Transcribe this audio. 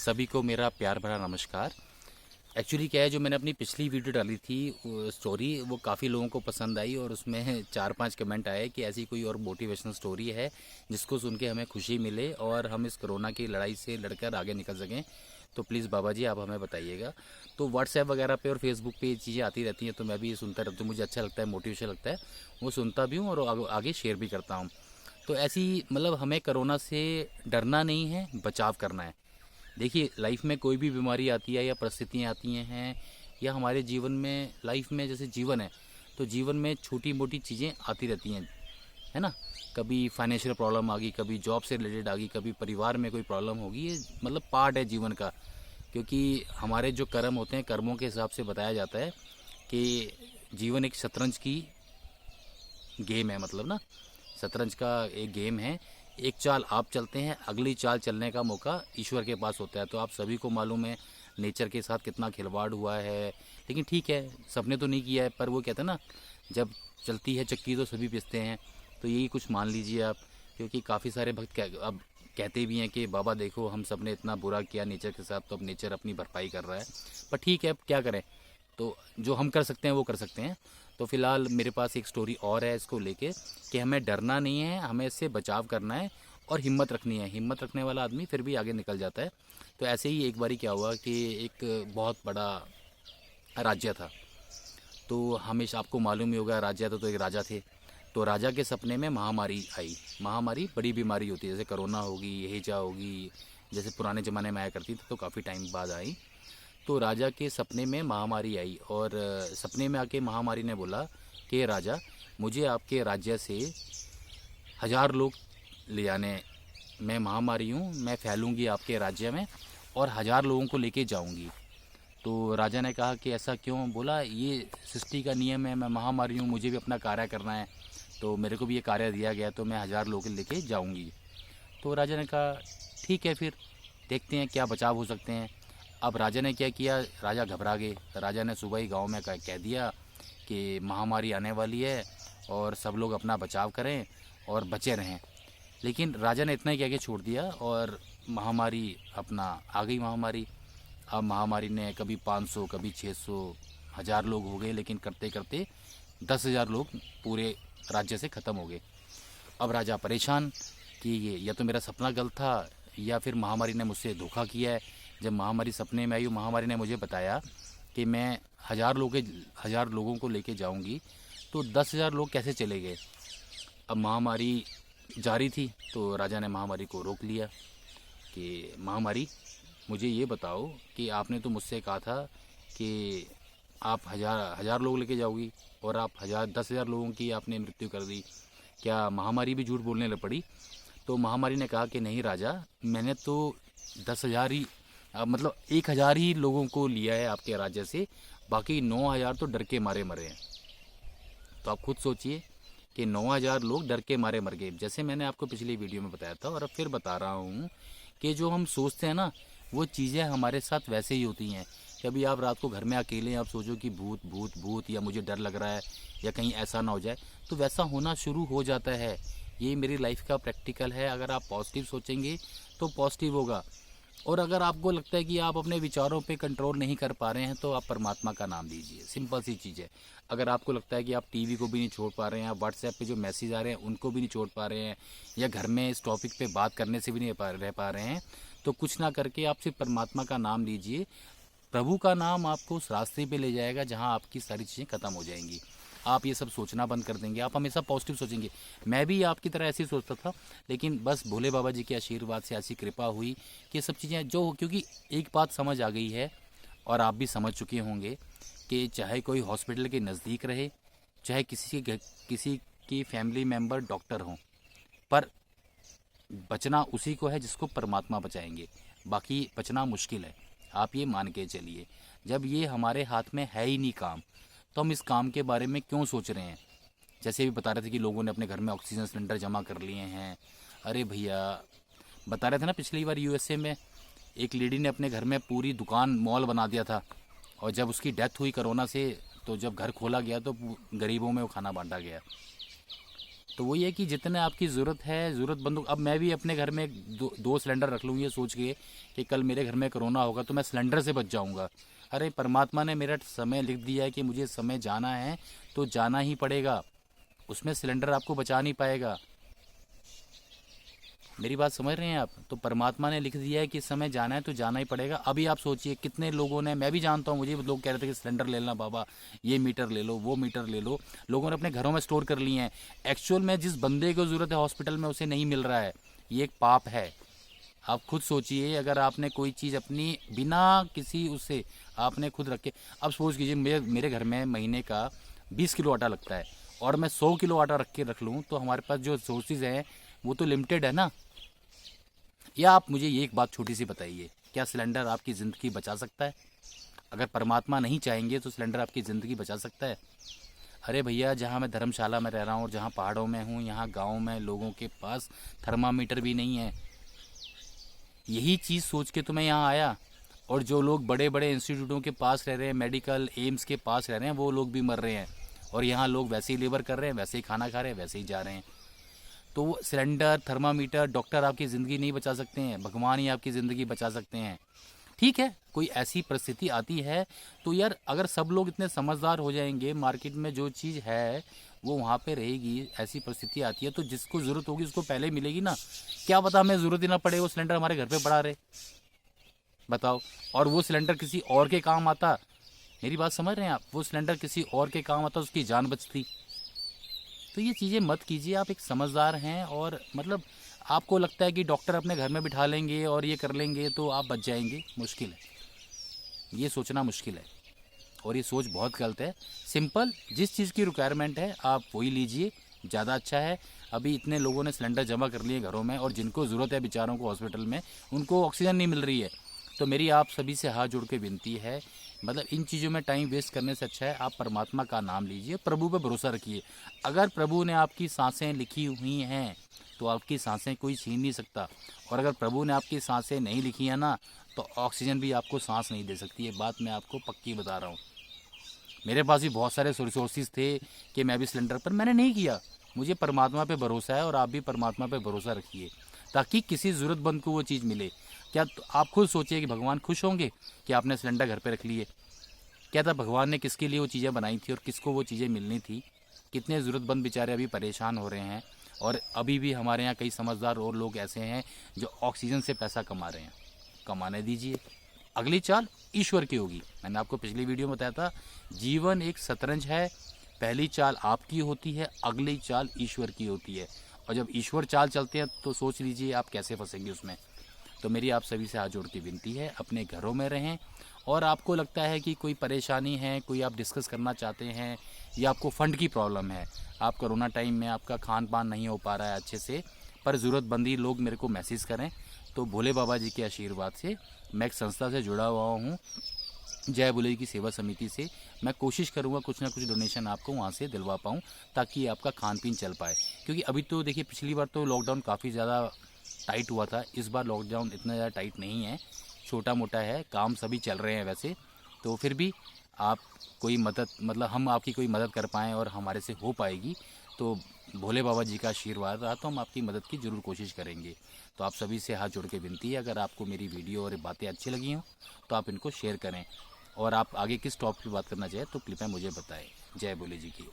सभी को मेरा प्यार भरा नमस्कार। एक्चुअली क्या है, जो मैंने अपनी पिछली वीडियो डाली थी वो स्टोरी, वो काफ़ी लोगों को पसंद आई और उसमें 4-5 कमेंट आए कि ऐसी कोई और मोटिवेशनल स्टोरी है जिसको सुन के हमें खुशी मिले और हम इस कोरोना की लड़ाई से लड़कर आगे निकल सकें। तो प्लीज़ बाबा जी आप हमें बताइएगा। तो व्हाट्सएप वगैरह पे और फेसबुक पे ये चीज़ें आती रहती हैं, तो मैं भी ये सुनता रहता हूँ। मुझे अच्छा लगता है, मोटिवेशन लगता है, वो सुनता भी हूँ और आगे शेयर भी करता हूँ। तो ऐसी मतलब हमें कोरोना से डरना नहीं है, बचाव करना है। देखिए, लाइफ में कोई भी बीमारी आती है या परिस्थितियाँ आती हैं या हमारे जीवन में, लाइफ में जैसे जीवन है, तो जीवन में छोटी मोटी चीज़ें आती रहती हैं, है ना। कभी फाइनेंशियल प्रॉब्लम आ गई, कभी जॉब से रिलेटेड आ गई, कभी परिवार में कोई प्रॉब्लम होगी। ये मतलब पार्ट है जीवन का। क्योंकि हमारे जो कर्म होते हैं, कर्मों के हिसाब से बताया जाता है कि जीवन एक शतरंज की गेम है, मतलब ना, शतरंज का एक गेम है। एक चाल आप चलते हैं, अगली चाल चलने का मौका ईश्वर के पास होता है। तो आप सभी को मालूम है नेचर के साथ कितना खिलवाड़ हुआ है। लेकिन ठीक है, सबने तो नहीं किया है, पर वो कहते हैं ना, जब चलती है चक्की तो सभी पिसते हैं। तो यही कुछ मान लीजिए आप। क्योंकि काफ़ी सारे भक्त अब कहते भी हैं कि बाबा देखो, हम सब ने इतना बुरा किया नेचर के साथ, तो अब नेचर अपनी भरपाई कर रहा है। पर ठीक है, अब क्या करें। तो जो हम कर सकते हैं वो कर सकते हैं। तो फिलहाल मेरे पास एक स्टोरी और है इसको लेके, कि हमें डरना नहीं है, हमें इससे बचाव करना है और हिम्मत रखनी है। हिम्मत रखने वाला आदमी फिर भी आगे निकल जाता है। तो ऐसे ही एक बारी क्या हुआ कि एक बहुत बड़ा राज्य था। तो हमेशा आपको मालूम ही होगा, राज्य था तो एक राजा थे। तो राजा के सपने में महामारी आई। महामारी बड़ी बीमारी होती है, जैसे कोरोना होगी, हेजा होगी, जैसे पुराने ज़माने में आया करती थी, तो काफ़ी टाइम बाद आई। तो राजा के सपने में महामारी आई और सपने में आके महामारी ने बोला कि राजा, मुझे आपके राज्य से 1000 लोग ले जाने। मैं महामारी हूँ, मैं फैलूंगी आपके राज्य में और 1000 लोगों को लेके जाऊंगी। तो राजा ने कहा कि ऐसा क्यों। बोला, ये सृष्टि का नियम है, मैं महामारी हूँ, मुझे भी अपना कार्य करना है, तो मेरे को भी ये कार्य दिया गया, तो मैं 1000 लोग लेके जाऊंगी। तो राजा ने कहा ठीक है, फिर देखते हैं क्या बचाव हो सकते हैं। अब राजा ने क्या किया, राजा घबरा गए। राजा ने सुबह ही गांव में कह दिया कि महामारी आने वाली है और सब लोग अपना बचाव करें और बचे रहें। लेकिन राजा ने इतना ही कह के छोड़ दिया और महामारी अपना आ गई महामारी। अब महामारी ने कभी 500, कभी 600, 1000 लोग हो गए, लेकिन करते करते 10,000 लोग पूरे राज्य से ख़त्म हो गए। अब राजा परेशान कि ये या तो मेरा सपना गलत था या फिर महामारी ने मुझसे धोखा किया है। जब महामारी सपने में आई, महामारी ने मुझे बताया कि मैं 1000 लोगों को लेके जाऊंगी, तो 10,000 लोग कैसे चले गए। अब महामारी जारी थी, तो राजा ने महामारी को रोक लिया कि महामारी, मुझे ये बताओ कि आपने तो मुझसे कहा था कि आप हज़ार लोग लेके जाओगी और आप 10,000 लोगों की आपने मृत्यु कर दी, क्या महामारी भी झूठ बोलने लग पड़ी। तो महामारी ने कहा कि नहीं राजा, मैंने तो 10,000 ही, मतलब 1,000 ही लोगों को लिया है आपके राज्य से, बाकी 9,000 तो डर के मारे मरे हैं। तो आप खुद सोचिए कि 9,000 लोग डर के मारे मर गए। जैसे मैंने आपको पिछली वीडियो में बताया था और अब फिर बता रहा हूँ कि जो हम सोचते हैं ना, वो चीज़ें हमारे साथ वैसे ही होती हैं। कभी आप रात को घर में अकेले हैं, आप सोचो कि भूत भूत भूत, या मुझे डर लग रहा है, या कहीं ऐसा ना हो जाए, तो वैसा होना शुरू हो जाता है। ये मेरी लाइफ का प्रैक्टिकल है। अगर आप पॉजिटिव सोचेंगे तो पॉजिटिव होगा, और अगर आपको लगता है कि आप अपने विचारों पे कंट्रोल नहीं कर पा रहे हैं, तो आप परमात्मा का नाम लीजिए। सिंपल सी चीज़ है। अगर आपको लगता है कि आप टीवी को भी नहीं छोड़ पा रहे हैं, आप व्हाट्सएप पे जो मैसेज आ रहे हैं उनको भी नहीं छोड़ पा रहे हैं, या घर में इस टॉपिक पे बात करने से भी नहीं रह पा रहे हैं, तो कुछ ना करके आप सिर्फ परमात्मा का नाम लीजिए। प्रभु का नाम आपको उस रास्ते पे ले जाएगा जहाँ आपकी सारी चीज़ें ख़त्म हो जाएंगी। आप ये सब सोचना बंद कर देंगे, आप हमेशा पॉजिटिव सोचेंगे। मैं भी आपकी तरह ऐसे ही सोचता था, लेकिन बस भोले बाबा जी के आशीर्वाद से ऐसी कृपा हुई कि ये सब चीज़ें जो, क्योंकि एक बात समझ आ गई है और आप भी समझ चुके होंगे कि चाहे कोई हॉस्पिटल के नज़दीक रहे, चाहे किसी की फैमिली मेम्बर डॉक्टर हों, पर बचना उसी को है जिसको परमात्मा बचाएंगे। बाकी बचना मुश्किल है, आप ये मान के चलिए। जब ये हमारे हाथ में है ही नहीं काम, तो हम इस काम के बारे में क्यों सोच रहे हैं। जैसे भी बता रहे थे कि लोगों ने अपने घर में ऑक्सीजन सिलेंडर जमा कर लिए हैं। अरे भैया, बता रहे थे ना पिछली बार यूएसए में एक लेडी ने अपने घर में पूरी दुकान मॉल बना दिया था, और जब उसकी डेथ हुई कोरोना से, तो जब घर खोला गया तो गरीबों में वो खाना बांटा गया। तो वही है कि जितने आपकी ज़रूरत है, ज़रूरतमंदों। अब मैं भी अपने घर में दो सिलेंडर रख लूँ ये सोच के कि कल मेरे घर में कोरोना होगा तो मैं सिलेंडर से बच जाऊँगा। अरे परमात्मा ने मेरा समय लिख दिया है कि मुझे समय जाना है तो जाना ही पड़ेगा, उसमें सिलेंडर आपको बचा नहीं पाएगा। मेरी बात समझ रहे हैं आप? तो परमात्मा ने लिख दिया है कि समय जाना है तो जाना ही पड़ेगा। अभी आप सोचिए कितने लोगों ने, मैं भी जानता हूँ, मुझे भी लोग कह रहे थे कि सिलेंडर ले लेना बाबा, ये मीटर ले लो, वो मीटर ले लो। लोगों ने अपने घरों में स्टोर कर लिए हैं। एक्चुअल में जिस बंदे को ज़रूरत है हॉस्पिटल में उसे नहीं मिल रहा है, ये एक पाप है। आप खुद सोचिए, अगर आपने कोई चीज़ अपनी बिना किसी उससे आपने खुद रखे, अब सोच कीजिए मेरे घर में महीने का 20 किलो आटा लगता है और मैं 100 किलो आटा रख लूँ तो हमारे पास जो सोर्सेज हैं वो तो लिमिटेड है ना। या आप मुझे ये एक बात छोटी सी बताइए, क्या सिलेंडर आपकी ज़िंदगी बचा सकता है? अगर परमात्मा नहीं चाहेंगे तो सिलेंडर आपकी ज़िंदगी बचा सकता है? अरे भैया, जहाँ मैं धर्मशाला में रह रहा हूँ और जहाँ पहाड़ों में हूँ, यहाँ गांव में लोगों के पास थर्मामीटर भी नहीं है। यही चीज़ सोच के तो मैं यहाँ आया। और जो लोग बड़े बड़े इंस्टीट्यूटों के पास रह रहे हैं, मेडिकल एम्स के पास रह रहे हैं, वो लोग भी मर रहे हैं। और यहाँ लोग वैसे ही लेबर कर रहे हैं, वैसे ही खाना खा रहे हैं, वैसे ही जा रहे हैं। तो सिलेंडर, थर्मामीटर, डॉक्टर आपकी ज़िंदगी नहीं बचा सकते हैं, भगवान ही आपकी ज़िंदगी बचा सकते हैं। ठीक है, कोई ऐसी परिस्थिति आती है तो यार, अगर सब लोग इतने समझदार हो जाएंगे, मार्केट में जो चीज़ है वो वहाँ पे रहेगी। ऐसी परिस्थिति आती है तो जिसको ज़रूरत होगी उसको पहले मिलेगी ना। क्या पता हमें ज़रूरत ही ना पड़े, वो सिलेंडर हमारे घर पे पड़ा रहे, बताओ। और वो सिलेंडर किसी और के काम आता। मेरी बात समझ रहे हैं आप? वो सिलेंडर किसी और के काम आता, उसकी जान बचती। तो ये चीज़ें मत कीजिए। आप एक समझदार हैं और मतलब आपको लगता है कि डॉक्टर अपने घर में बिठा लेंगे और ये कर लेंगे तो आप बच जाएंगे, मुश्किल है। ये सोचना मुश्किल है और ये सोच बहुत गलत है। सिंपल, जिस चीज़ की रिक्वायरमेंट है आप वही लीजिए, ज़्यादा अच्छा है। अभी इतने लोगों ने सिलेंडर जमा कर लिए घरों में और जिनको ज़रूरत है बेचारों को हॉस्पिटल में, उनको ऑक्सीजन नहीं मिल रही है। तो मेरी आप सभी से हाथ जोड़ के विनती है, मतलब इन चीज़ों में टाइम वेस्ट करने से अच्छा है आप परमात्मा का नाम लीजिए, प्रभु पे भरोसा रखिए। अगर प्रभु ने आपकी सांसें लिखी हुई हैं तो आपकी सांसें कोई छीन नहीं सकता। और अगर प्रभु ने आपकी सांसें नहीं लिखी हैं ना, तो ऑक्सीजन भी आपको सांस नहीं दे सकती। ये बात मैं आपको पक्की बता रहा हूँ। मेरे पास भी बहुत सारे रिसोर्सेज थे कि मैं भी सिलेंडर पर, मैंने नहीं किया। मुझे परमात्मा पे भरोसा है और आप भी परमात्मा पे भरोसा रखिए ताकि किसी ज़रूरतमंद को वो चीज़ मिले। क्या आप खुद सोचिए कि भगवान खुश होंगे कि आपने सिलेंडर घर पे रख लिए? क्या था भगवान ने किसके लिए वो चीज़ें बनाई थी और किसको वो चीज़ें मिलनी थी? कितने ज़रूरतमंद बेचारे अभी परेशान हो रहे हैं। और अभी भी हमारे यहाँ कई समझदार और लोग ऐसे हैं जो ऑक्सीजन से पैसा कमा रहे हैं। कमाने दीजिए, अगली चाल ईश्वर की होगी। मैंने आपको पिछली वीडियो में बताया था, जीवन एक शतरंज है, पहली चाल आपकी होती है, अगली चाल ईश्वर की होती है। और जब ईश्वर चाल चलते हैं तो सोच लीजिए आप कैसे फंसेंगे उसमें। तो मेरी आप सभी से हाथ जोड़ के विनती है, अपने घरों में रहें। और आपको लगता है कि कोई परेशानी है, कोई आप डिस्कस करना चाहते हैं या आपको फ़ंड की प्रॉब्लम है, आप कोरोना टाइम में आपका खान पान नहीं हो पा रहा है अच्छे से, पर ज़रूरतमंदी लोग मेरे को मैसेज करें, तो भोले बाबा जी के आशीर्वाद से मैं एक संस्था से जुड़ा हुआ हूँ, जय भोले की सेवा समिति से। मैं कोशिश करूँगा कुछ ना कुछ डोनेशन आपको वहाँ से दिलवा पाऊँ ताकि आपका खान पीन चल पाए। क्योंकि अभी तो देखिए, पिछली बार तो लॉकडाउन काफ़ी ज़्यादा टाइट हुआ था, इस बार लॉकडाउन इतना ज़्यादा टाइट नहीं है, छोटा मोटा है, काम सभी चल रहे हैं वैसे। तो फिर भी आप कोई मदद, मतलब हम आपकी कोई मदद कर पाएँ और हमारे से हो पाएगी तो भोले बाबा जी का आशीर्वाद रहा तो हम आपकी मदद की ज़रूर कोशिश करेंगे। तो आप सभी से हाथ जोड़ के विनती है, अगर आपको मेरी वीडियो और बातें अच्छी लगी हों तो आप इनको शेयर करें और आप आगे किस टॉपिक पर बात करना चाहें तो कृपया मुझे बताएं। जय भोले जी की।